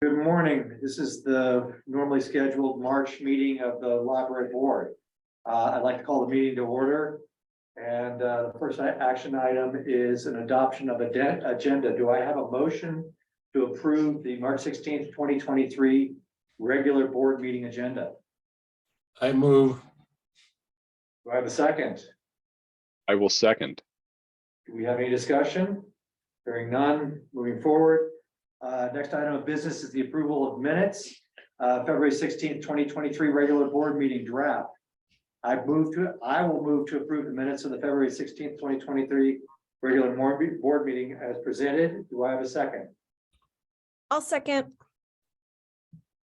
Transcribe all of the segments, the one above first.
Good morning. This is the normally scheduled March meeting of the library board. I'd like to call the meeting to order. And the first action item is an adoption of a agenda. Do I have a motion to approve the March 16th, 2023 regular board meeting agenda? I move. Do I have a second? I will second. Do we have any discussion? Hearing none, moving forward. Next item of business is the approval of minutes. February 16th, 2023 regular board meeting draft. I will move to approve the minutes of the February 16th, 2023 regular board meeting as presented. Do I have a second? I'll second.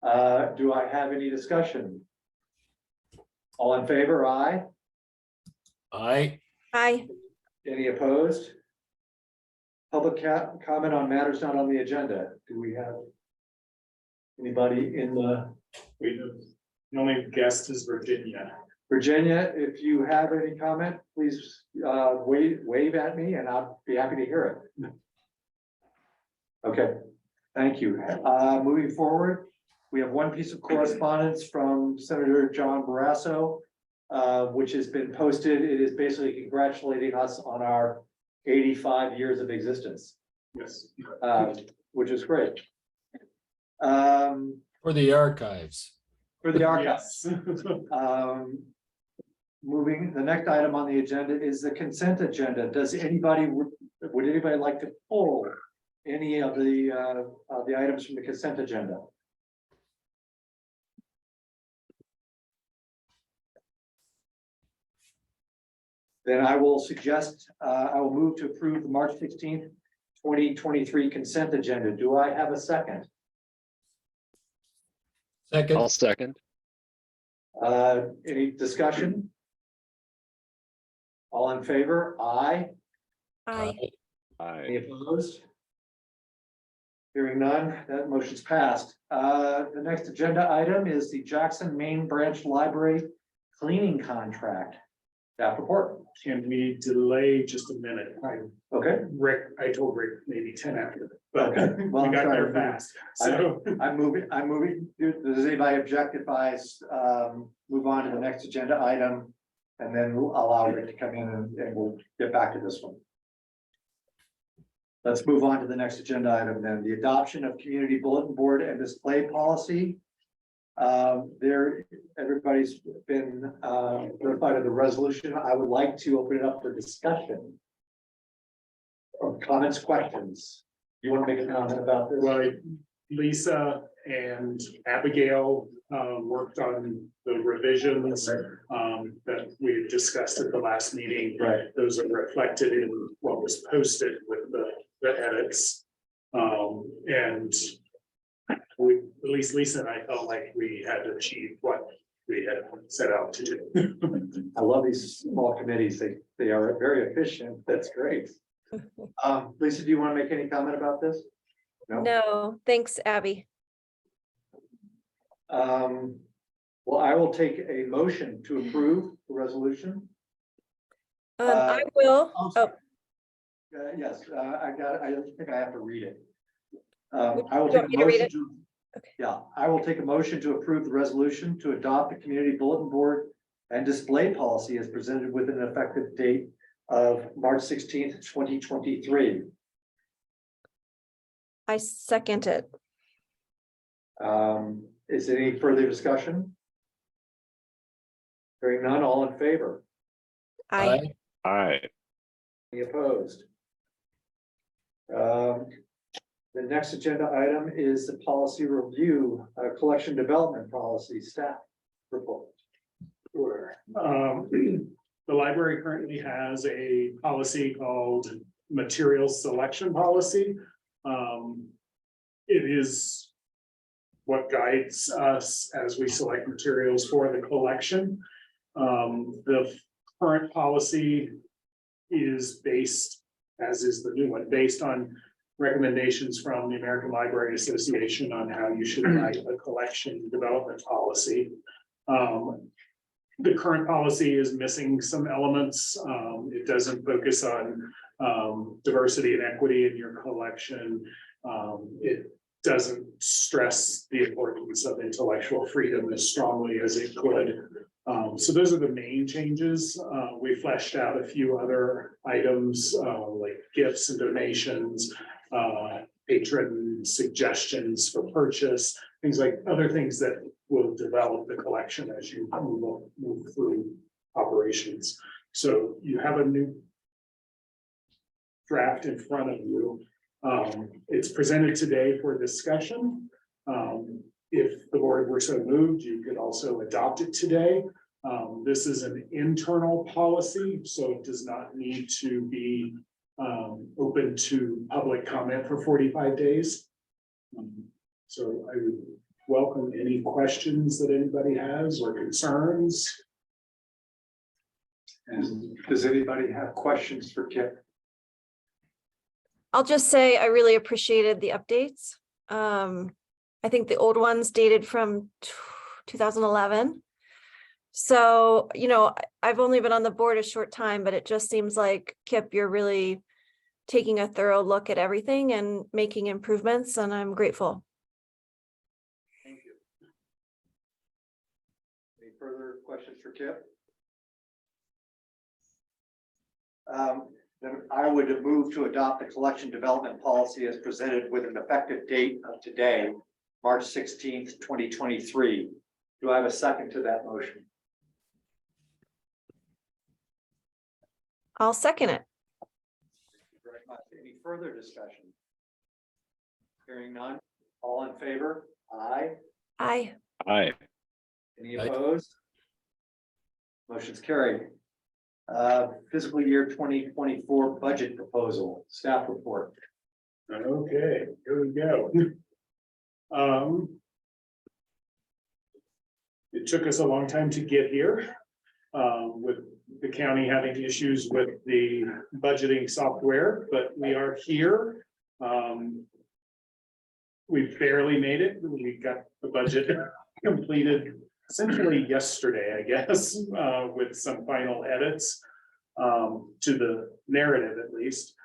Do I have any discussion? All in favor, aye. Aye. Aye. Any opposed? Public comment on matters not on the agenda. Do we have anybody in the? The only guest is Virginia. Virginia, if you have any comment, please wave at me and I'll be happy to hear it. Okay, thank you. Moving forward, we have one piece of correspondence from Senator John Barrasso, which has been posted. It is basically congratulating us on our 85 years of existence. Yes. Which is great. For the archives. For the archives. Yes. Moving, the next item on the agenda is the consent agenda. Would anybody like to pull any of the items from the consent agenda? Then I will suggest, I will move to approve the March 16th, 2023 consent agenda. Do I have a second? Second. I'll second. Any discussion? All in favor? Aye. Aye. Any Aye. opposed? Hearing none, that motion's passed. The next agenda item is the Jackson Main Branch Library cleaning contract. Staff report. Can we delay just a minute? Okay. I told Rick maybe 10 after, but Okay. Well, we I'm got sorry. there fast. So I'm moving. Does anybody object if I move on to the next agenda item? And then we'll allow Rick to come in and we'll get back to this one. Let's move on to the next agenda item then, the adoption of community bulletin board and display policy. Everybody's been notified of the resolution. I would like to open it up for discussion. Or comments, questions. You want to make a comment about this? well, Lisa and Abigail worked on the revisions that we discussed at the last meeting. Right. Those are reflected in what was posted with the edits. And at least Lisa and I felt like we had achieved what we had set out to do. I love these small committees. They are very efficient. That's great. Lisa, do you want to make any comment about this? No, thanks, Abby. Well, I will take a motion to approve the resolution. I will. Oh, Yes, I don't think I have to read it. I will You take want a me to read motion it? to. Okay. Yeah, I will take a motion to approve the resolution to adopt the community bulletin board and display policy as presented with an effective date of March 16th, 2023. I second it. Is there any further discussion? Hearing none, all in favor? Aye. Aye. Any opposed? The next agenda item is the policy review, collection development policy staff report. Sure. The library currently has a policy called materials selection policy. It is what guides us as we select materials for the collection. The current policy is based, as is the new one, based on recommendations from the American Library Association on how you should write a collection development policy. The current policy is missing some elements. It doesn't focus on diversity and equity in your collection. It doesn't stress the importance of intellectual freedom as strongly as it could. So those are the main changes. We fleshed out a few other items, like gifts and donations, patron suggestions for purchase, things like other things that will develop the collection as you move through operations. So you have a new draft in front of you. It's presented today for discussion. If the board were so moved, you could also adopt it today. This is an internal policy, so it does not need to be open to public comment for 45 days. So I would welcome any questions that anybody has or concerns. And does anybody have questions for Kip? I'll just say I really appreciated the updates. I think the old ones dated from 2011. So, you know, I've only been on the board a short time, but it just seems like, Kip, you're really taking a thorough look at everything and making improvements, and I'm grateful. Thank you. Any further questions for Kip? Then I would move to adopt the collection development policy as presented with an effective date of today, March 16th, 2023. Do I have a second to that motion? I'll second it. Thank you very much. Any further discussion? Hearing none. All in favor? Aye. Aye. Aye. Any Aye. opposed? Motion's carried. Fiscal year 2024 budget proposal, staff report. Okay, here we go. It took us a long time to get here, with the county having issues with the budgeting software, but we are here. We barely made it. We got the budget completed essentially yesterday, I guess, with some final edits to the narrative at least.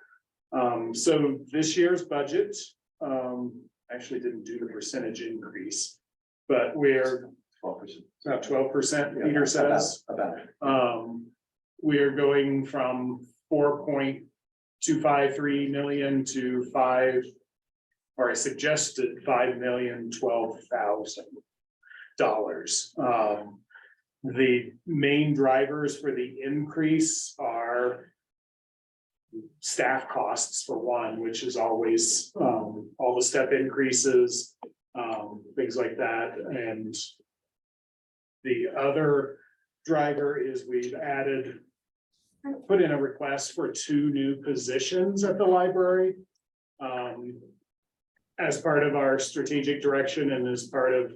So this year's budget, actually didn't do the percentage increase, but we're 12%. about 12%, Peter says. About it. We are going from 4.253 million to a suggested $5,012,000. The main drivers for the increase are staff costs for one, which is always all the step increases, things like that. And the other driver is we've put in a request for 2 new positions at the library. As part of our strategic direction and as part of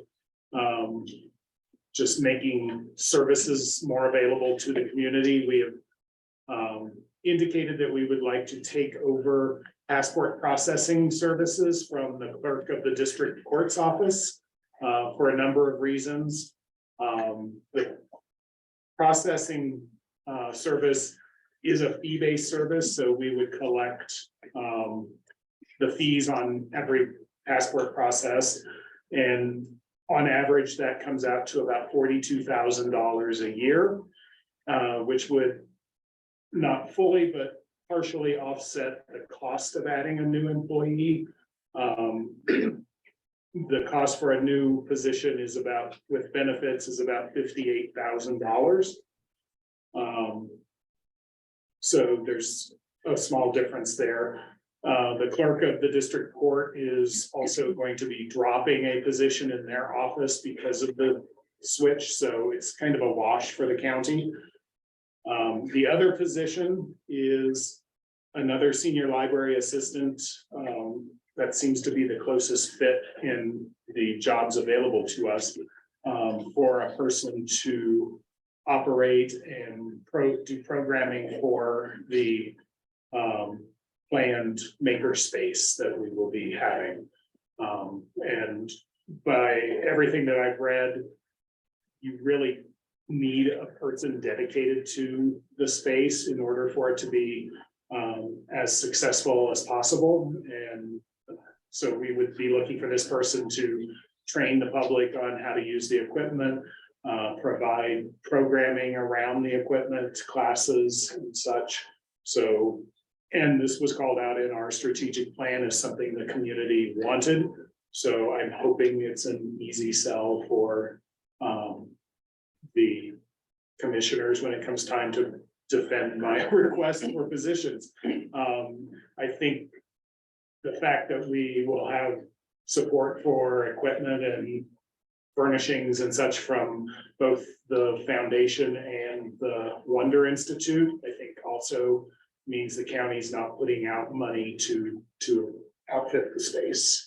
just making services more available to the community, we have indicated that we would like to take over passport processing services from the clerk of the district court's office for a number of reasons. The processing service is a fee-based service, so we would collect the fees on every passport process, and on average that comes out to about $42,000 a year, which would not fully but partially offset the cost of adding a new employee. The cost for a new position is with benefits is about $58,000. So there's a small difference there. The clerk of the district court is also going to be dropping a position in their office because of the switch, so it's kind of a wash for the county. The other position is another senior library assistant. That seems to be the closest fit in the jobs available to us, for a person to operate and do programming for the planned maker space that we will be having. And by everything that I've read, you really need a person dedicated to the space in order for it to be as successful as possible. And So we would be looking for this person to train the public on how to use the equipment, provide programming around the equipment, classes and such. So, and this was called out in our strategic plan as something the community wanted. So I'm hoping it's an easy sell for the commissioners when it comes time to defend my request for positions. I think the fact that we will have support for equipment and furnishings and such from both the foundation and the Wonder Institute, I think also means the county's not putting out money to outfit the space.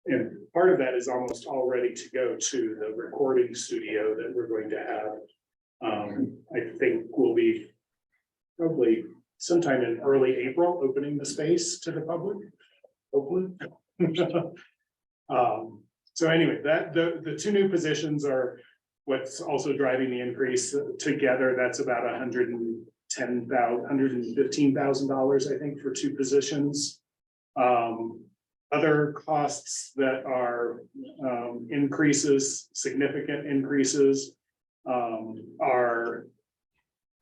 And part of that is almost all ready to go to the recording studio that we're going to have. I think we'll be probably sometime in early April, opening the space to the public, hopefully. So anyway, the two new positions are what's also driving the increase. Together, that's about $115,000, I think, for two positions. Other costs that are increases, significant increases, are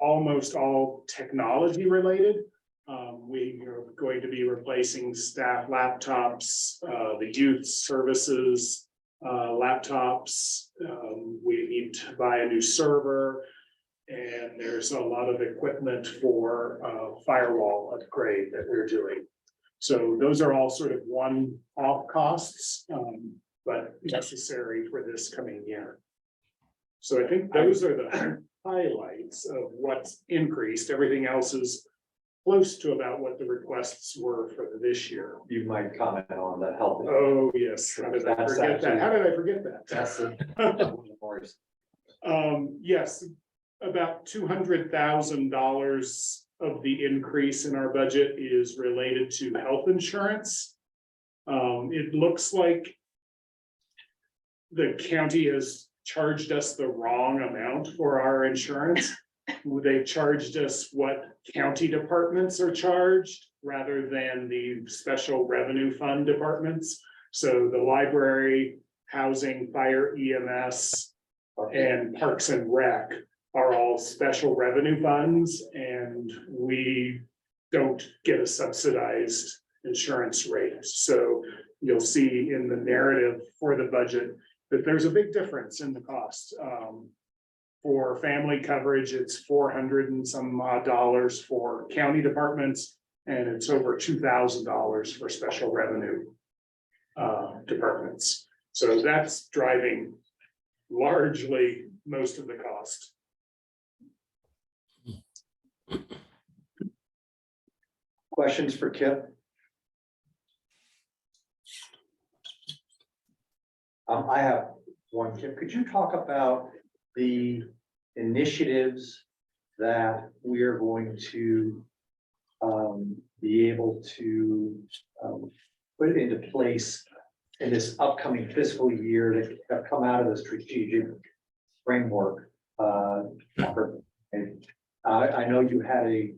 almost all technology related. We are going to be replacing staff laptops, the youth services laptops. We need to buy a new server, and there's a lot of equipment for firewall upgrade that we're doing. So those are all sort of one-off costs, but necessary for this coming year. So I think those are the highlights of what's increased. Everything else is close to about what the requests were for this year. You might comment on the health. Oh, yes. How did I That's forget that? actually- How did I forget that? That's the. Yes, about $200,000 of the increase in our budget is related to health insurance. It looks like the county has charged us the wrong amount for our insurance. They charged us what county departments are charged rather than the special revenue fund departments. So the library, housing, fire, EMS, and Parks and Rec are all special revenue funds, and we don't get a subsidized insurance rate. So you'll see in the narrative for the budget that there's a big difference in the cost. For family coverage, it's $400 and some odd dollars for county departments, and it's over $2,000 for special revenue departments. So that's driving largely most of the cost. Questions for Kip? I have one, Kip. Could you talk about the initiatives that we are going to be able to put into place in this upcoming fiscal year that have come out of the strategic framework effort? And I know you had a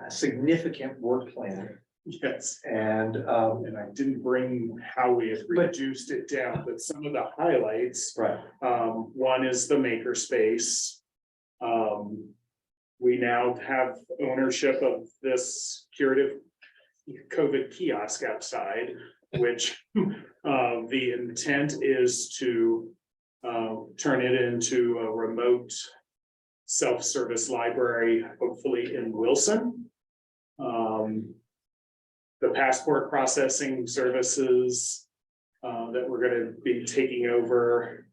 significant work plan. Yes. And I didn't bring how we have reduced it down, but some of the highlights. right, One is the makerspace. We now have ownership of this curative COVID kiosk outside, which the intent is to turn it into a remote self-service library, hopefully in Wilson. The passport processing services that we're going to be taking over.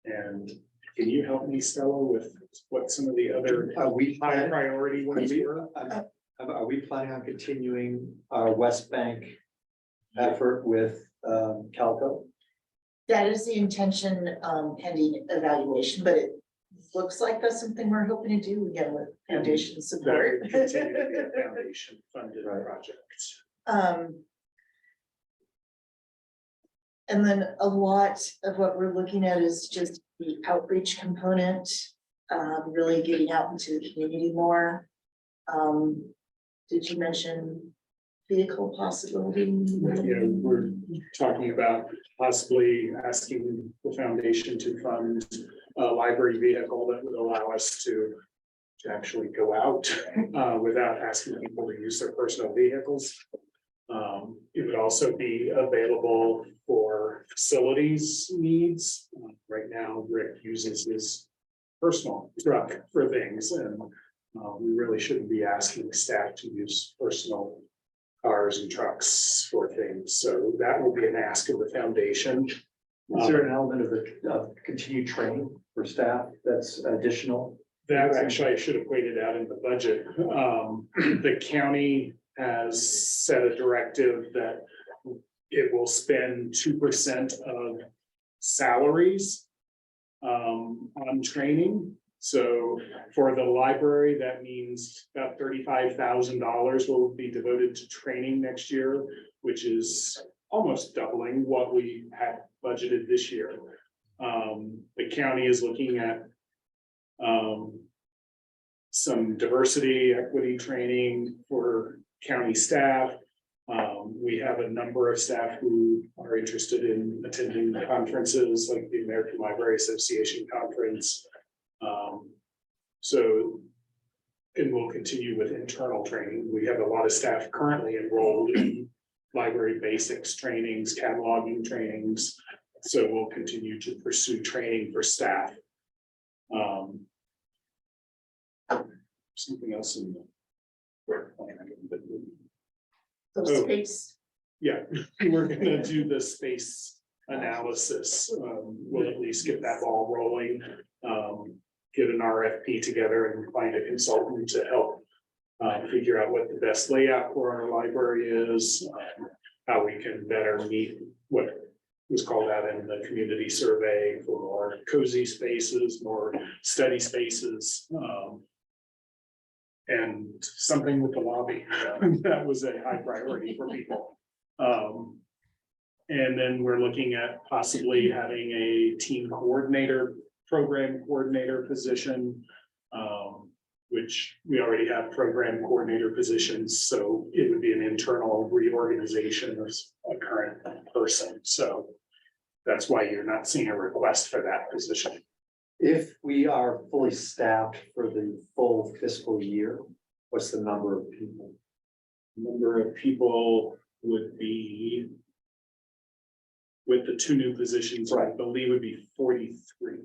And can you help me, Stella, with what some of the other are we high planning, priority ones were? are we planning on continuing our West Bank effort with Calco? That is the intention, pending evaluation, but it looks like that's something we're hoping to do. We get with foundation That support. would continue to be a foundation funded Right. project. And then a lot of what we're looking at is just the outreach component, really getting out into the community more. Did you mention vehicle possibility? We're talking about possibly asking the foundation to fund a library vehicle that would allow us to actually go out without asking people to use their personal vehicles. It would also be available for facilities needs. Right now, Rick uses his personal truck for things, and we really shouldn't be asking staff to use personal cars and trucks for things. So that will be an ask of the foundation. Is there an element of continued training for staff that's additional? That actually, I should have pointed out in the budget. The county has set a directive that it will spend 2% of salaries on training. So for the library, that means about $35,000 will be devoted to training next year, which is almost doubling what we had budgeted this year. The county is looking at some diversity, equity training for county staff. We have a number of staff who are interested in attending the conferences like the American Library Association conference. And we'll continue with internal training. We have a lot of staff currently enrolled in library basics trainings, cataloging trainings. So we'll continue to pursue training for staff. Something else in the work plan. So space, Yeah, we're gonna do the space analysis. We'll at least get that ball rolling. Get an RFP together and find a consultant to help figure out what the best layout for our library is, how we can better meet what was called out in the community survey for more cozy spaces, more study spaces. And something with the lobby. That was a high priority for people. And then we're looking at possibly having a team coordinator, program coordinator position, which we already have program coordinator positions. So it would be an internal reorganization of a current person. So that's why you're not seeing a request for that position. If we are fully staffed for the full fiscal year, what's the number of people? Number of people would be, with the two new positions, I Right. believe would be 43.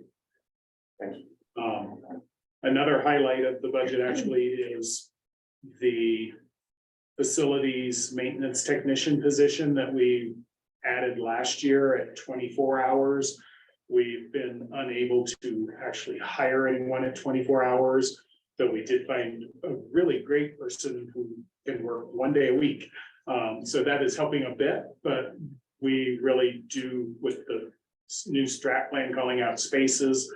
Thank you. Another highlight of the budget actually is the facilities maintenance technician position that we added last year at 24 hours. We've been unable to actually hire anyone at 24 hours, but we did find a really great person who can work 1 day a week. So that is helping a bit, but we really do with the new strat plan calling out spaces.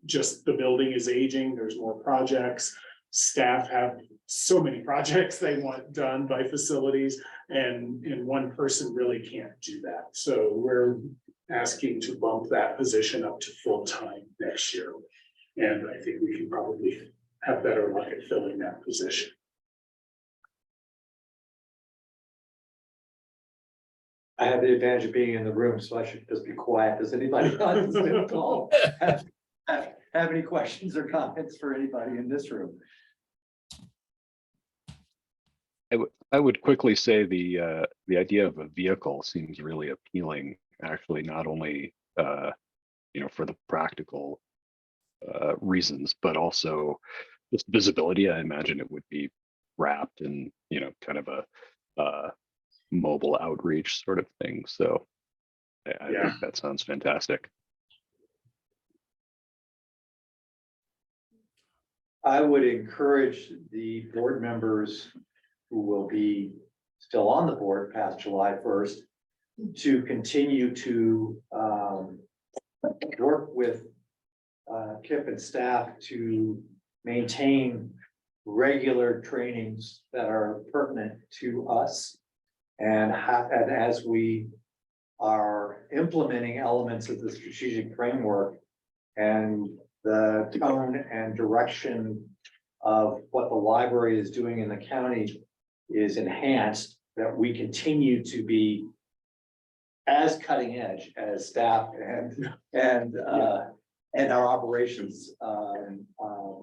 Just the building is aging, there's more projects. Staff have so many projects they want done by facilities, and one person really can't do that. So we're asking to bump that position up to full-time next year. And I think we can probably have better luck at filling that position. I have the advantage of being in the room, so I should just be quiet. Does anybody on this call have any questions or comments for anybody in this room? I would quickly say the idea of a vehicle seems really appealing, actually, not only for the practical reasons, but also just visibility. I imagine it would be wrapped in kind of a mobile outreach sort of thing. So I Yeah. think that sounds fantastic. I would encourage the board members who will be still on the board past July 1st to continue to work with KIP and staff to maintain regular trainings that are pertinent to us. And as we are implementing elements of the strategic framework and the tone and direction of what the library is doing in the county, is enhanced, that we continue to be as cutting edge as staff and our operations,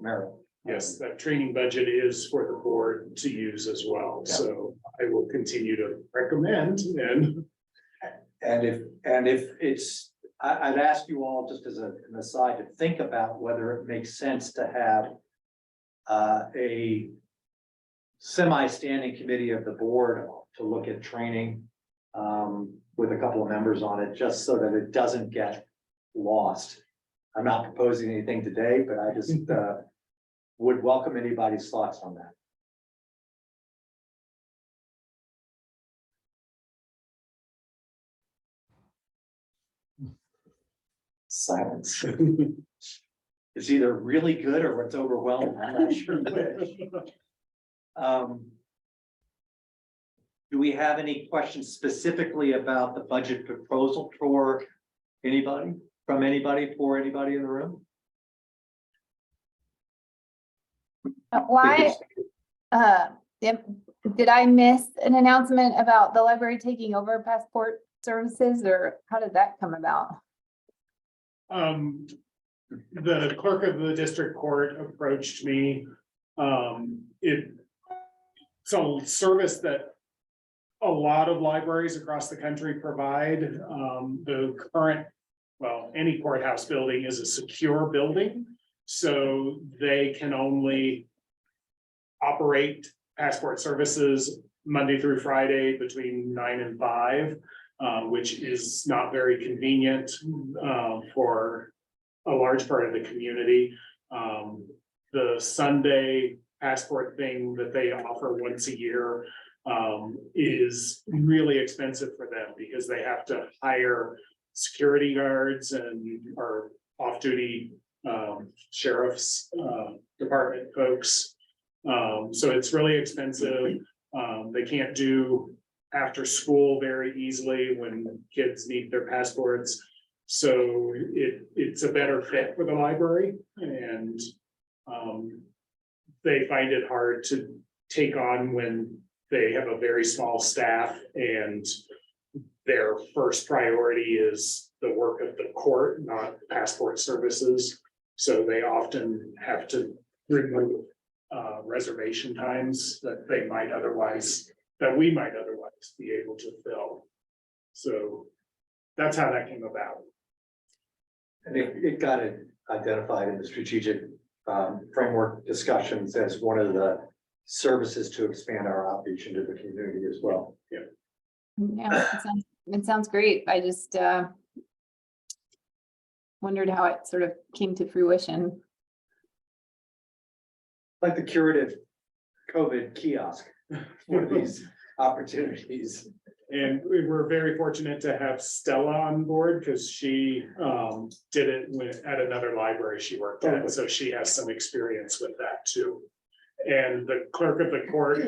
merit. Yes, that training budget is for the board to use as well, Yeah. so I will continue to recommend and. And if it's, I'd ask you all, just as an aside, to think about whether it makes sense to have a semi-standing committee of the board to look at training with a couple of members on it, just so that it doesn't get lost. I'm not proposing anything today, but I just would welcome anybody's thoughts on that. Silence. It's either really good or it's overwhelming. I'm not sure which. Do we have any questions specifically about the budget proposal for anybody, for anybody in the room? Why, did I miss an announcement about the library taking over passport services, or how did that come about? The clerk of the district court approached me. It's a service that a lot of libraries across the country provide. The current, well, any courthouse building is a secure building, so they can only operate passport services Monday through Friday between 9 and 5, which is not very convenient for a large part of the community. The Sunday passport thing that they offer once a year is really expensive for them because they have to hire security guards and or off-duty sheriff's department folks. So it's really expensive. They can't do after school very easily when kids need their passports. So it's a better fit for the library, and they find it hard to take on when they have a very small staff and their first priority is the work of the court, not passport services. So they often have to remove reservation times that we might otherwise be able to fill. So that's how that came about. And it got identified in the strategic framework discussions as one of the services to expand our outreach into the community as well. Yeah, it sounds great. I just wondered how it sort of came to fruition. Like the curative COVID kiosk for these opportunities. And we were very fortunate to have Stella on board because she did it at another library she worked at. So she has some experience with that too. And the clerk of the court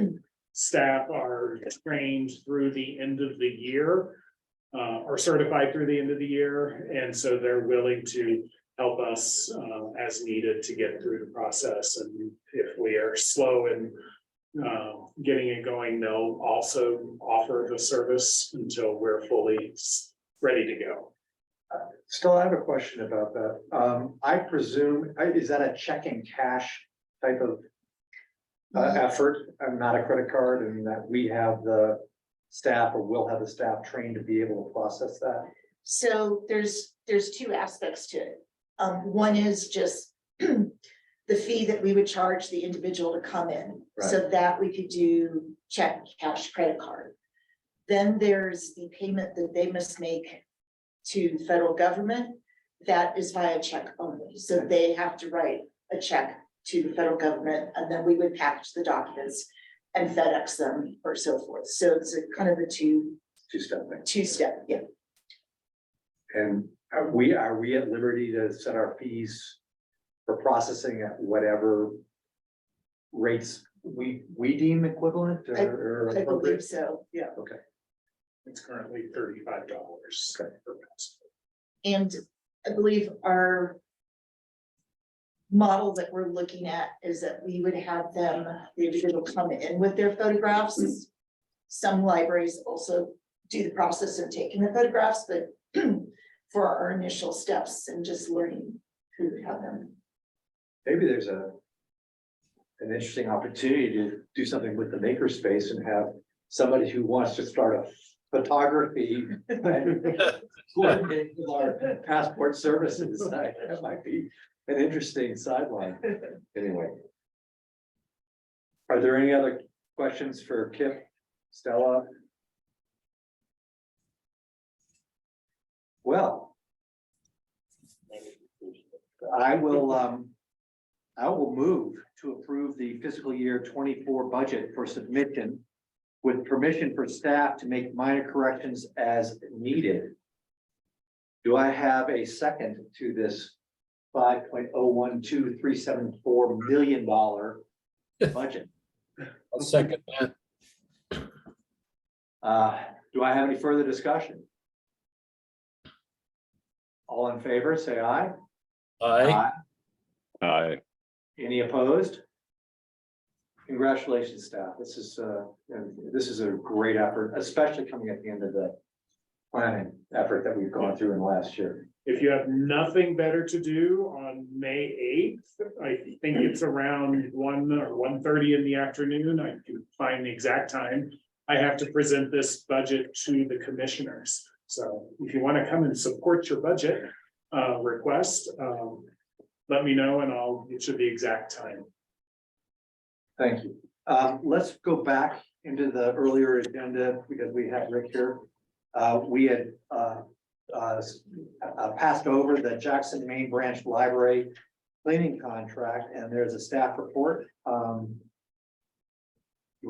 staff are trained through the end of the year, or certified through the end of the year. And so they're willing to help us as needed to get through the process. And if we are slow in getting it going, they'll also offer the service until we're fully ready to go. Still, I have a question about that. I presume, is that a check and cash type of effort, and not a credit card, and that we have the staff or will have the staff trained to be able to process that? So there's two aspects to it. One is just the fee that we would charge the individual to come in, so that we could do check, cash, credit card. Then there's the payment that they must make to the federal government. That is via check only. So they have to write a check to the federal government, and then we would package the documents and FedEx them or so forth. So it's a kind of a Two-step thing. two-step, yeah. And are we at liberty to set our fees for processing at whatever rates we deem equivalent or I believe appropriate? so, yeah. Okay. It's currently $35 per passport. And I believe our model that we're looking at is that we would have them, the individual come in with their photographs. Some libraries also do the process of taking the photographs, but for our initial steps and just learning who to have them. Maybe there's an interesting opportunity to do something with the makerspace and have somebody who wants to start a photography and coordinate with our passport services. That might be an interesting sideline. Anyway. Are there any other questions for Kip, Stella? Well, I will move to approve the fiscal year 24 budget for submission with permission for staff to make minor corrections as needed. Do I have a second to this $5.012374 million budget? I'll second that. Do I have any further discussion? All in favor, say aye. Aye. Any opposed? Congratulations, staff. This is a great effort, especially coming at the end of the planning effort that we've gone through in the last year. If you have nothing better to do on May 8th, I think it's around 1 or 1:30 in the afternoon. I can find the exact time. I have to present this budget to the commissioners. So if you want to come and support your budget request, let me know and I'll get you the exact time. Thank you. Let's go back into the earlier agenda because we have Rick here. We had passed over the Jackson Main Branch Library cleaning contract, and there's a staff report. You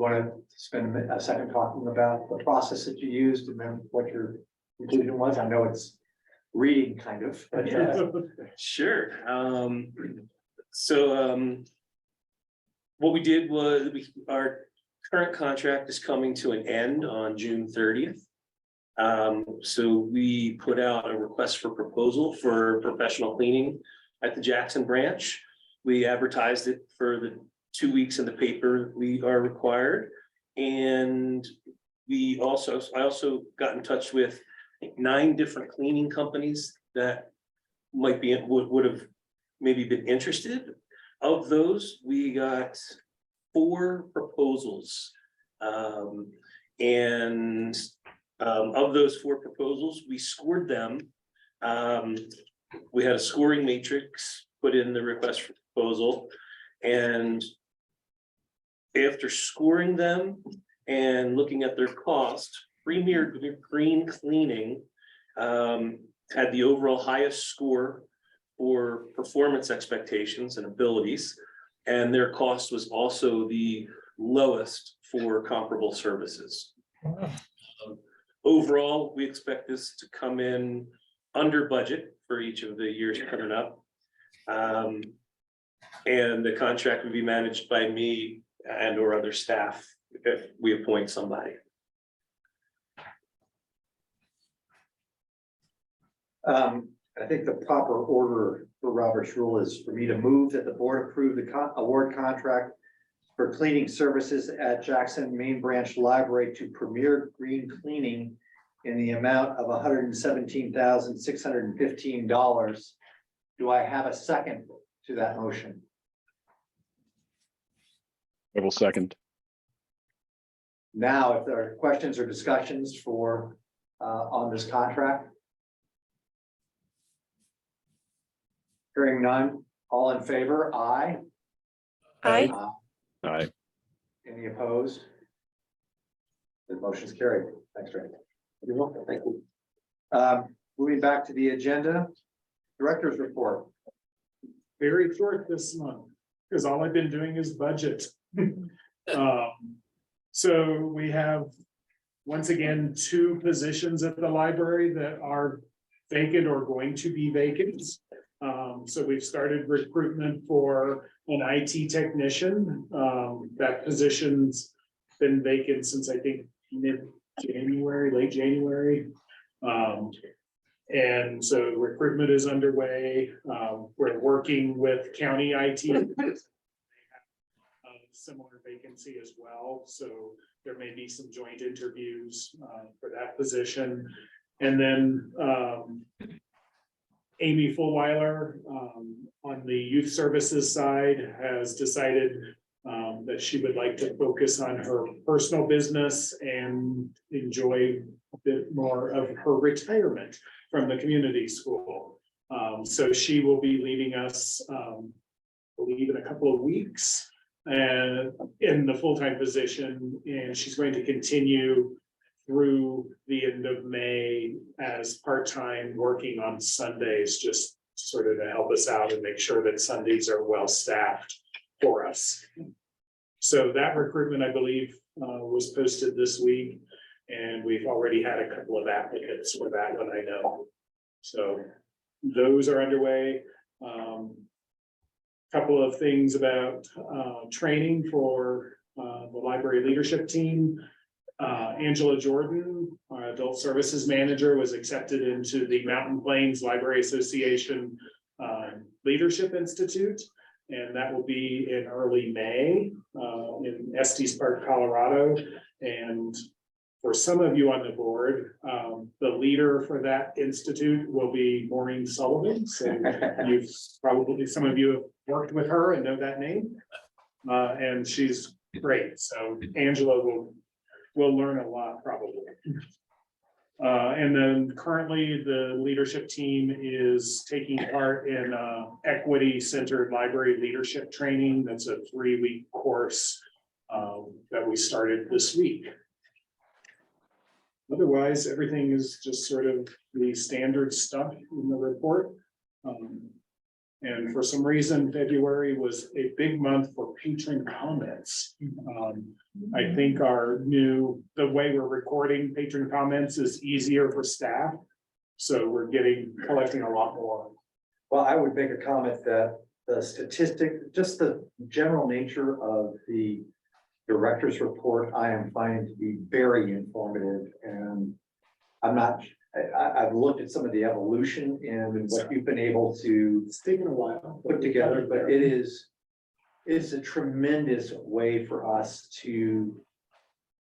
want to spend a second talking about the process that you used and then what your conclusion was? I know it's reading kind of, but Sure. What we did was our current contract is coming to an end on June 30th. So we put out a request for proposal for professional cleaning at the Jackson branch. We advertised it for the 2 weeks in the paper we are required. And I also got in touch with 9 different cleaning companies that might be, would have maybe been interested. Of those, we got 4 proposals. Of those 4 proposals, we scored them. We had a scoring matrix put in the request for proposal. And after scoring them and looking at their cost, Premier Green Cleaning had the overall highest score for performance expectations and abilities. And their cost was also the lowest for comparable services. Overall, we expect this to come in under budget for each of the years coming up. And the contract would be managed by me and or other staff if we appoint somebody. I think the proper order for Robert's rule is for me to move that the board approve the award contract for cleaning services at Jackson Main Branch Library to Premier Green Cleaning in the amount of $117,615. Do I have a second to that motion? I will second. Now, if there are questions or discussions for on this contract. Hearing none, all in favor, aye. Aye. Aye. Any opposed? The motion's carried. Thanks, Rick. You're welcome. Thank you. Moving back to the agenda, director's report. Very short this month, because all I've been doing is budget. So we have, once again, 2 positions at the library that are vacant or going to be vacant. So we've started recruitment for an IT technician. That position's been vacant since I think mid-January, late January. And so recruitment is underway. We're working with county IT. Similar vacancy as well, so there may be some joint interviews for that position. And then Amy Fullweiler on the youth services side has decided that she would like to focus on her personal business and enjoy a bit more of her retirement from the community school. So she will be leaving us, I believe, in a couple of weeks. And in the full-time position, and she's going to continue through the end of May as part-time, working on Sundays, just sort of to help us out and make sure that Sundays are well-staffed for us. So that recruitment, I believe, was posted this week, and we've already had a couple of applicants for that one, I know. So those are underway. Couple of things about training for the library leadership team. Angela Jordan, our adult services manager, was accepted into the Mountain Plains Library Association Leadership Institute, and that will be in early May in Estes Park, Colorado. And for some of you on the board, the leader for that institute will be Maureen Sullivan. So you've probably, some of you have worked with her and know that name. And she's great. So Angela will learn a lot probably. And then currently the leadership team is taking part in equity-centered library leadership training. That's a 3-week course that we started this week. Otherwise, everything is just sort of the standard stuff in the report. And for some reason, February was a big month for patron comments. I think the way we're recording patron comments is easier for staff. So we're collecting a lot more. Well, I would make a comment that the statistic, just the general nature of the director's report, I am finding to be very informative, and I've looked at some of the evolution in what you've been able to It's taken a while. put together, but it's a tremendous way for us to,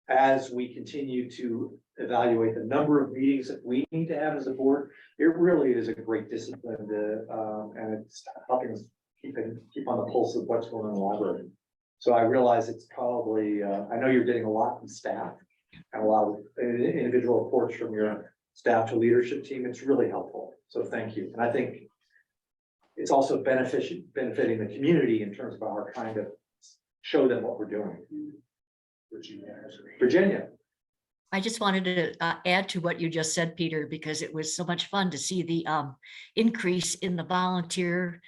as we continue to evaluate the number of meetings that we need to have as a board, it really is a great discipline to, and it's helping us keep on the pulse of what's going on in the library. So I realize it's probably, I know you're getting a lot from staff and a lot of individual reports from your staff to leadership team. It's really helpful. So thank you. And I think it's also benefiting the community in terms of our trying to show them what we're doing. Virginia. I just wanted to add to what you just said, Peter, because it was so much fun to see the increase in the volunteer.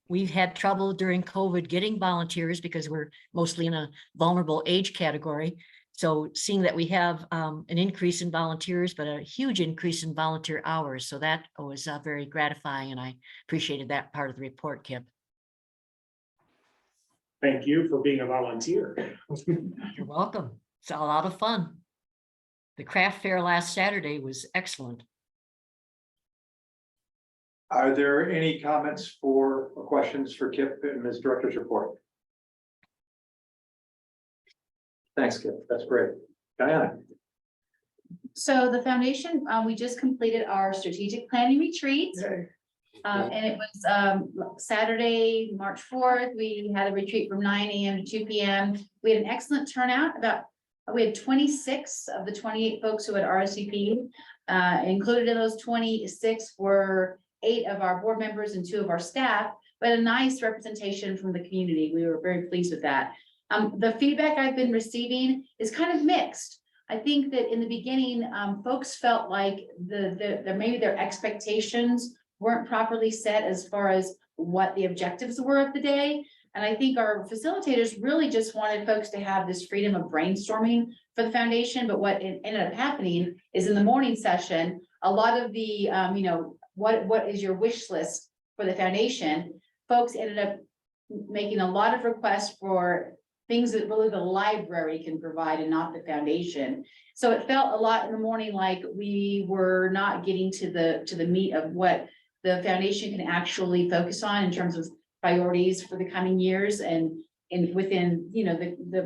We've had trouble during COVID getting volunteers because we're mostly in a vulnerable age category. So seeing that we have an increase in volunteers, but a huge increase in volunteer hours. So that was very gratifying, and I appreciated that part of the report, Kip. Thank you for being a volunteer. You're welcome. It's a lot of fun. The craft fair last Saturday was excellent. Are there any comments or questions for Kip in his director's report? Thanks, Kip. That's great. Diana. So the foundation, we just completed our strategic planning retreat. And it was Saturday, March 4th. We had a retreat from 9 a.m. to 2 p.m. We had an excellent turnout. We had 26 of the 28 folks who had RSVP'd. Included in those 26 were 8 of our board members and 2 of our staff, but a nice representation from the community. We were very pleased with that. The feedback I've been receiving is kind of mixed. I think that in the beginning, folks felt like maybe their expectations weren't properly set as far as what the objectives were of the day. And I think our facilitators really just wanted folks to have this freedom of brainstorming for the foundation. But what ended up happening is in the morning session, a lot of the, what is your wish list for the foundation? Folks ended up making a lot of requests for things that really the library can provide and not the foundation. So it felt a lot in the morning like we were not getting to the meat of what the foundation can actually focus on in terms of priorities for the coming years and within, you know,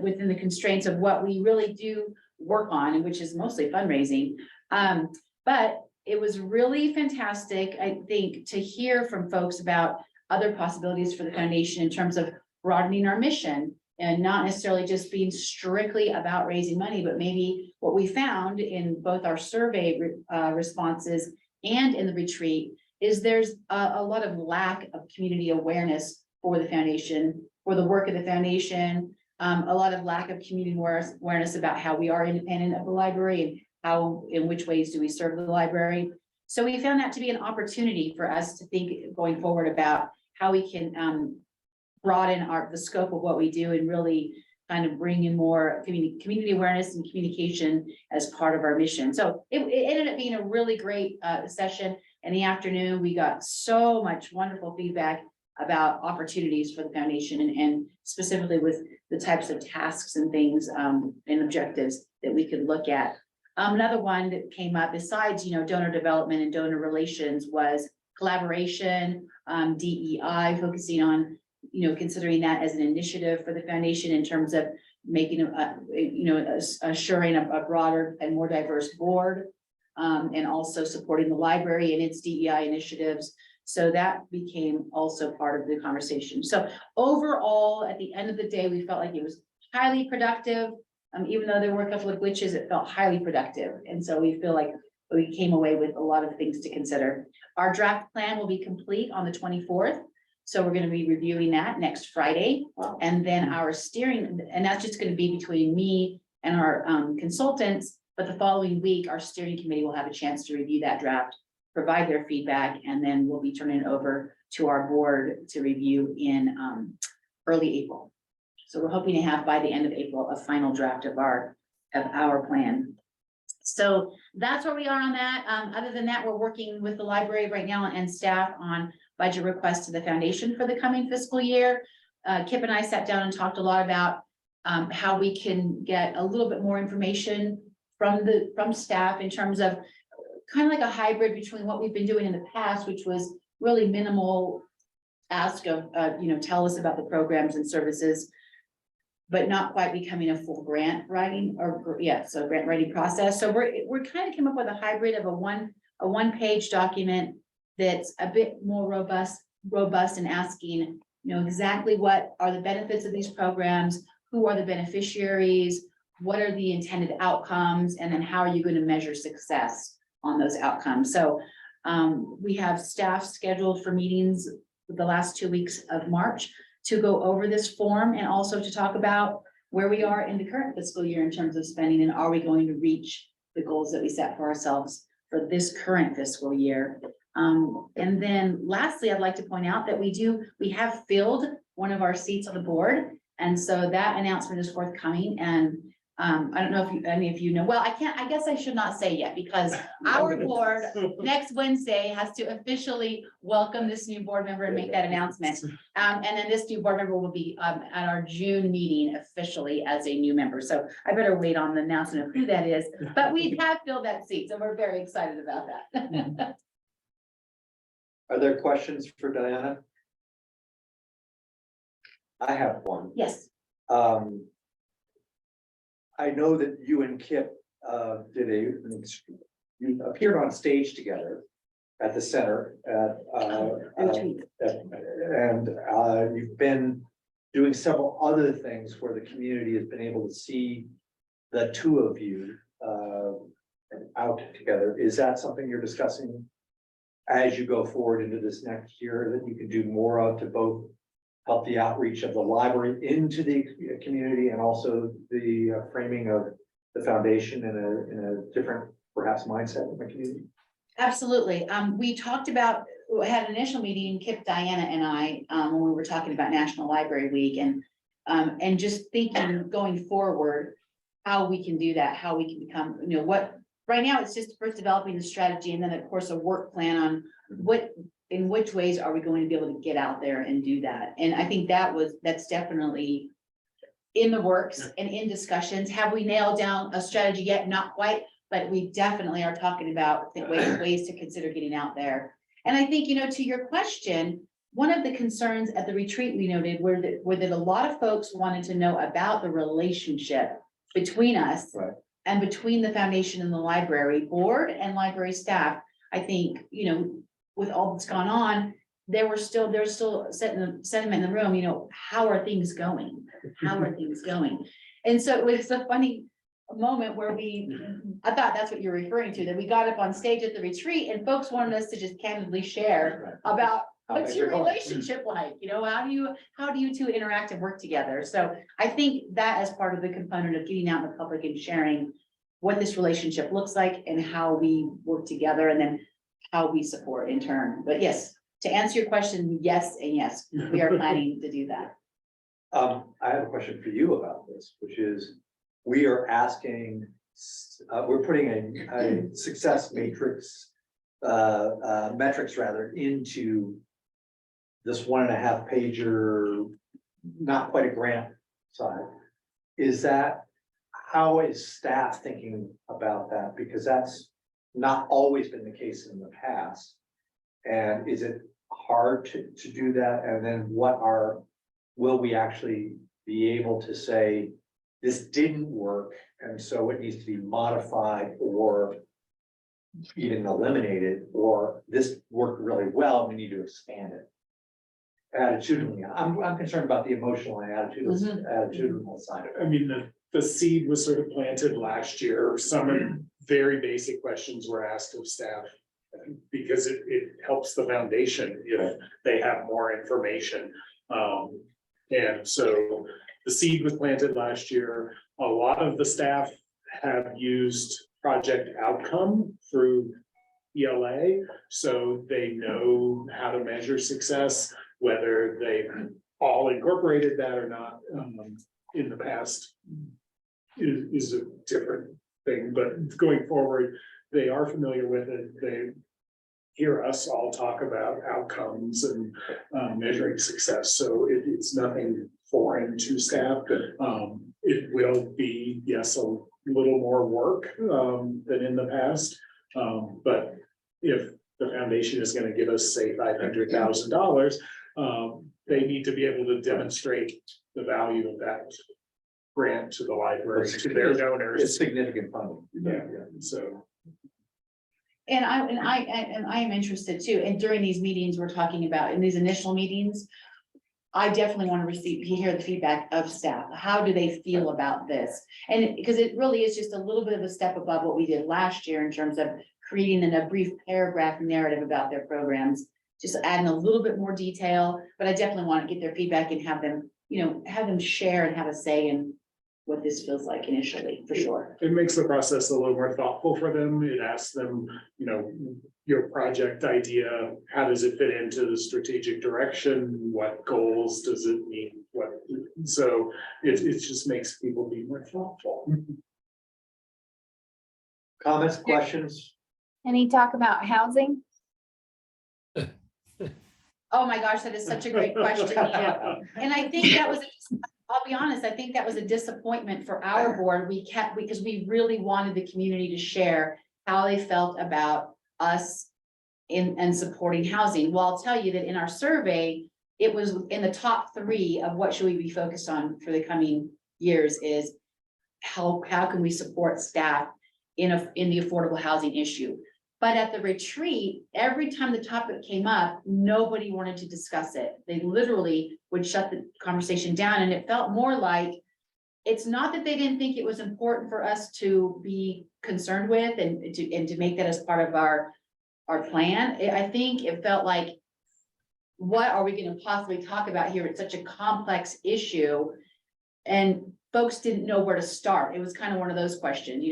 within the constraints of what we really do work on, and which is mostly fundraising. But it was really fantastic, I think, to hear from folks about other possibilities for the foundation in terms of broadening our mission and not necessarily just being strictly about raising money, but maybe what we found in both our survey responses and in the retreat is there's a lot of lack of community awareness for the foundation, for the work of the foundation, a lot of lack of community awareness about how we are independent of the library and how, in which ways do we serve the library. So we found that to be an opportunity for us to think going forward about how we can broaden the scope of what we do and really kind of bring in more community awareness and communication as part of our mission. So it ended up being a really great session. In the afternoon, we got so much wonderful feedback about opportunities for the foundation and specifically with the types of tasks and things and objectives that we could look at. Another one that came up besides, you know, donor development and donor relations was collaboration, DEI, focusing on, you know, considering that as an initiative for the foundation in terms of making assuring a broader and more diverse board, and also supporting the library and its DEI initiatives. So that became also part of the conversation. So overall, at the end of the day, we felt like it was highly productive. Even though there were a couple of glitches, it felt highly productive. And so we feel like we came away with a lot of things to consider. Our draft plan will be complete on the 24th. So we're going to be reviewing that next Friday. And then our steering, and that's just going to be between me and our consultants. But the following week, our steering committee will have a chance to review that draft, provide their feedback, and then we'll be turning it over to our board to review in early April. So we're hoping to have by the end of April, a final draft of our plan. So that's where we are on that. Other than that, we're working with the library right now and staff on budget requests to the foundation for the coming fiscal year. Kip and I sat down and talked a lot about how we can get a little bit more information from staff in terms of kind of like a hybrid between what we've been doing in the past, which was really minimal ask of, tell us about the programs and services, but not quite becoming a full grant writing grant writing process. So we're kind of came up with a hybrid of a one-page document that's a bit more robust and asking, exactly what are the benefits of these programs, who are the beneficiaries, what are the intended outcomes, and then how are you going to measure success on those outcomes. So we have staff scheduled for meetings the last 2 weeks of March to go over this form and also to talk about where we are in the current fiscal year in terms of spending, and are we going to reach the goals that we set for ourselves for this current fiscal year. And then lastly, I'd like to point out that we have filled one of our seats on the board. And so that announcement is forthcoming. And I don't know if any of you know, well, I guess I should not say yet, because our board next Wednesday has to officially welcome this new board member and make that announcement. And then this new board member will be at our June meeting officially as a new member. So I better wait on the announcement of who that is, but we have filled that seat. So we're very excited about that. Are there questions for Diana? I have one. Yes. I know that you and Kip you appeared on stage together at the center and you've been doing several other things where the community has been able to see the two of you out together. Is that something you're discussing as you go forward into this next year, that you can do more of to both help the outreach of the library into the community and also the framing of the foundation in a different, perhaps, mindset in the community? Absolutely. We talked about, we had an initial meeting, Kip, Diana, and I, when we were talking about National Library Week, and just thinking going forward, how we can do that, how we can become, right now it's just first developing the strategy, and then of course a work plan on in which ways are we going to be able to get out there and do that. And I think that's definitely in the works and in discussions. Have we nailed down a strategy yet? Not quite, but we definitely are talking about the ways to consider getting out there. And I think, to your question, one of the concerns at the retreat we noted were that a lot of folks wanted to know about the relationship between us Right. and between the foundation and the library board and library staff. I think, with all that's gone on, there's still sentiment in the room, how are things going? How are things going? And so it was a funny moment where I thought that's what you're referring to, that we got up on stage at the retreat and folks wanted us to just candidly share about what's your relationship like? How do you two interact and work together? So I think that as part of the component of getting out in the public and sharing what this relationship looks like and how we work together and then how we support in turn. But yes, to answer your question, yes, and yes, we are planning to do that. I have a question for you about this, which is, we are asking, we're putting a success matrix, metrics rather, into this 1.5 pager, not quite a grant side. How is staff thinking about that? Because that's not always been the case in the past. And is it hard to do that? And then will we actually be able to say, this didn't work, and so it needs to be modified or even eliminated, or this worked really well, we need to expand it? Attitudinally, I'm concerned about the emotional and attitudinal side of it. I mean, the seed was sort of planted last year. Some very basic questions were asked of staff, because it helps the foundation if they have more information. And so the seed was planted last year. A lot of the staff have used Project Outcome through ELA, so they know how to measure success, whether they've all incorporated that or not in the past is a different thing, but going forward, they are familiar with it. They hear us all talk about outcomes and measuring success, so it's nothing foreign to staff. It will be, yes, a little more work than in the past, but if the foundation is going to give us, say, $500,000, they need to be able to demonstrate the value of that grant to the library, to their donors. It's significant funding. Yeah, so. And I am interested too. And during these meetings, we're talking about, in these initial meetings, I definitely want to hear the feedback of staff. How do they feel about this? And because it really is just a little bit of a step above what we did last year in terms of creating a brief paragraph narrative about their programs, just adding a little bit more detail. But I definitely want to get their feedback and have them share and have a say in what this feels like initially, for sure. It makes the process a little more thoughtful for them. It asks them, your project idea, how does it fit into the strategic direction? What goals does it mean? So it just makes people be more thoughtful. Comments, questions? Any talk about housing? Oh my gosh, that is such a great question. Yeah. And I think that was, I'll be honest, I think that was a disappointment for our board. Because we really wanted the community to share how they felt about us in supporting housing. Well, I'll tell you that in our survey, it was in the top 3 of what should we be focused on for the coming years is how can we support staff in the affordable housing issue. But at the retreat, every time the topic came up, nobody wanted to discuss it. They literally would shut the conversation down, and it felt more like it's not that they didn't think it was important for us to be concerned with and to make that as part of our plan. I think it felt like, what are we going to possibly talk about here? It's such a complex issue, and folks didn't know where to start. It was kind of one of those questions,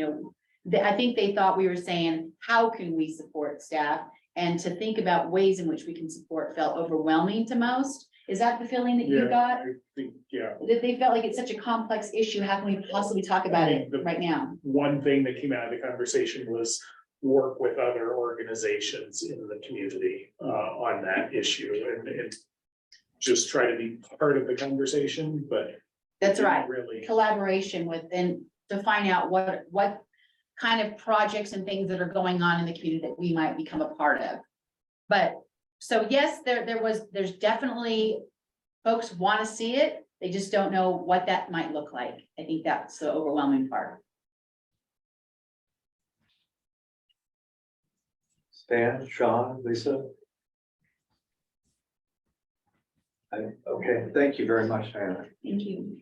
I think they thought we were saying, how can we support staff? And to think about ways in which we can support felt overwhelming to most. Is that the feeling that you got? I think, yeah. That they felt like it's such a complex issue, how can we possibly talk about it right now? One thing that came out of the conversation was work with other organizations in the community on that issue and just try to be part of the conversation, but That's Didn't right. Really. Collaboration with, and to find out what kind of projects and things that are going on in the community that we might become a part of. But, so yes, there's definitely, folks want to see it. They just don't know what that might look like. I think that's the overwhelming part. Stan, Sean, Lisa? Okay, thank you very much, Diana. Thank you.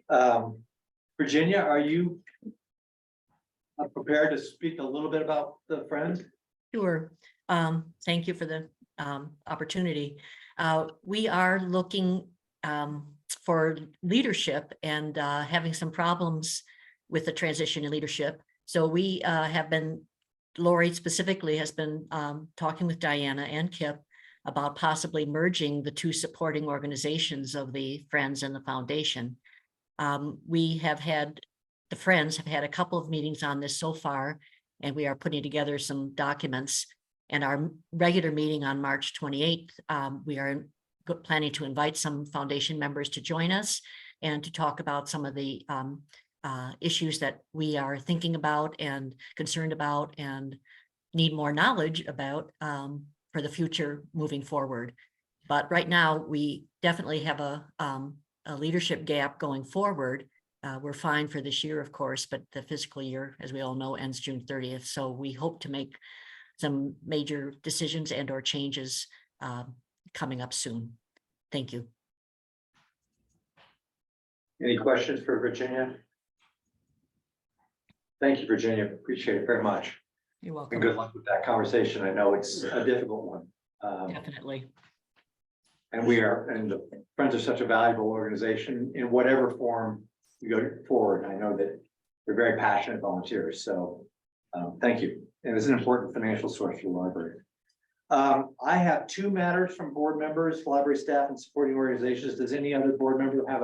Virginia, are you prepared to speak a little bit about the Friends? Sure. Thank you for the opportunity. We are looking for leadership and having some problems with the transition in leadership. So we have been, Lori specifically has been talking with Diana and Kip about possibly merging the two supporting organizations of the Friends and the Foundation. We have had, the Friends have had a couple of meetings on this so far, and we are putting together some documents. And our regular meeting on March 28th, we are planning to invite some foundation members to join us and to talk about some of the issues that we are thinking about and concerned about and need more knowledge about for the future moving forward. But right now, we definitely have a leadership gap going forward. We're fine for this year, of course, but the fiscal year, as we all know, ends June 30th. So we hope to make some major decisions and or changes coming up soon. Thank you. Any questions for Virginia? Thank you, Virginia. Appreciate it very much. You're And welcome. good luck with that conversation. I know it's a difficult one. Definitely. And the Friends are such a valuable organization in whatever form you go forward. I know that they're very passionate volunteers. So thank you. And it's an important financial source for the library. I have two matters from board members, library staff, and supporting organizations. Does any other board member have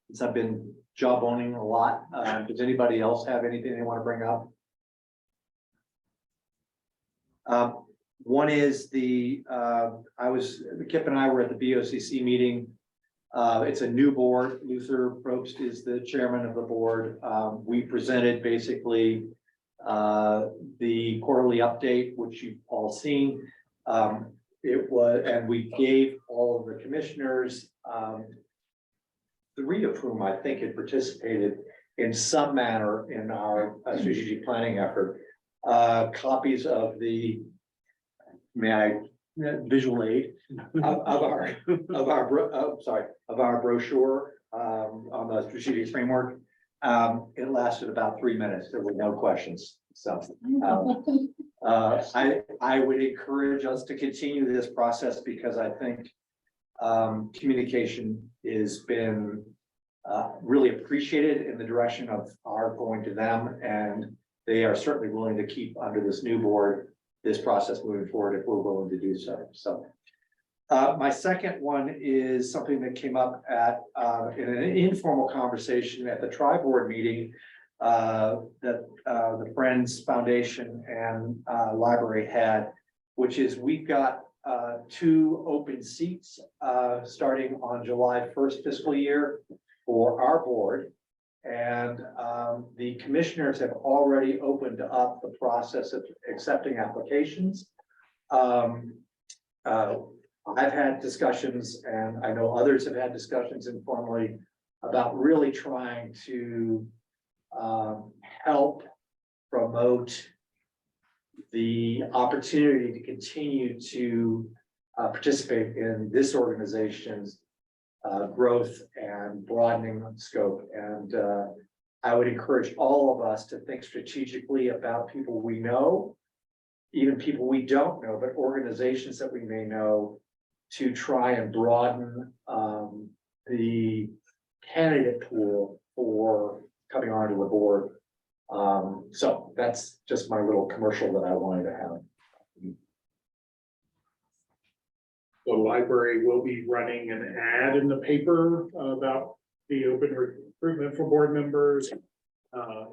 since I've been job owning a lot, does anybody else have anything they want to bring up? One is Kip and I were at the BOCC meeting. It's a new board. Luther Probst is the chairman of the board. We presented basically the quarterly update, which you've all seen. And we gave all of the commissioners, 3 of whom I think had participated in some manner in our strategic planning effort, copies of the, visual aid of our brochure on the strategic framework. It lasted about 3 minutes. There were no questions. So I would encourage us to continue this process because I think communication has been really appreciated in the direction of our going to them, and they are certainly willing to keep under this new board this process moving forward if we're willing to do so. So my second one is something that came up in an informal conversation at the tri-board meeting that the Friends Foundation and library had, which is we've got 2 open seats starting on July 1st fiscal year for our board. And the commissioners have already opened up the process of accepting applications. I've had discussions, and I know others have had discussions informally about really trying to help promote the opportunity to continue to participate in this organization's growth and broadening scope. And I would encourage all of us to think strategically about people we know, even people we don't know, but organizations that we may know, to try and broaden the candidate pool for coming onto the board. So that's just my little commercial that I wanted to have. The library will be running an ad in the paper about the open recruitment for board members.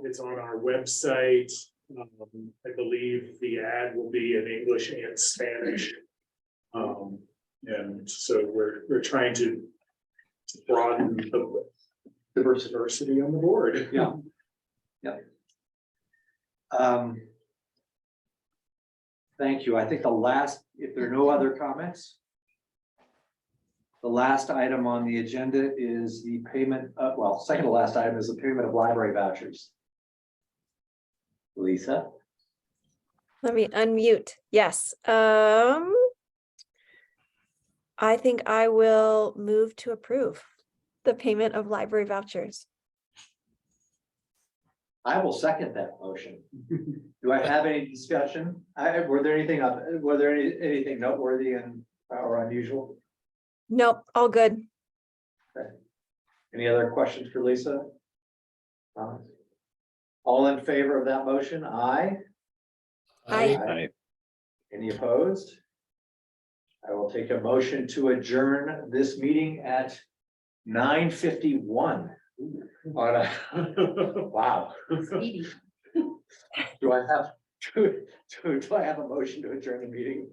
It's on our website. I believe the ad will be in English and Spanish. And so we're trying to broaden diversity on the board. Yeah. Um. Thank you. I think the last, if there are no other comments. The last item on the agenda is the payment, well, second to last item is the payment of library vouchers. Lisa? Let me unmute. Yes. I think I will move to approve the payment of library vouchers. I will second that motion. Do I have any discussion? Were there anything noteworthy and or unusual? Nope, all good. Any other questions for Lisa? Comments? All in favor of that motion? Aye. Aye. I, Any opposed? I will take a motion to adjourn this meeting at 9:51. Wow. Speedy. Do I have a motion to adjourn the meeting?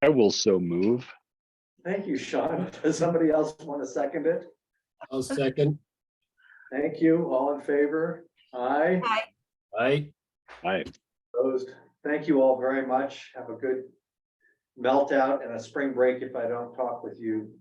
I will so move. Thank you, Sean. Does somebody else want to second it? I'll second. Thank you. All in favor? Aye. Aye. I. Opposed? Thank you all very much. Have a good melt out and a spring break if I don't talk with you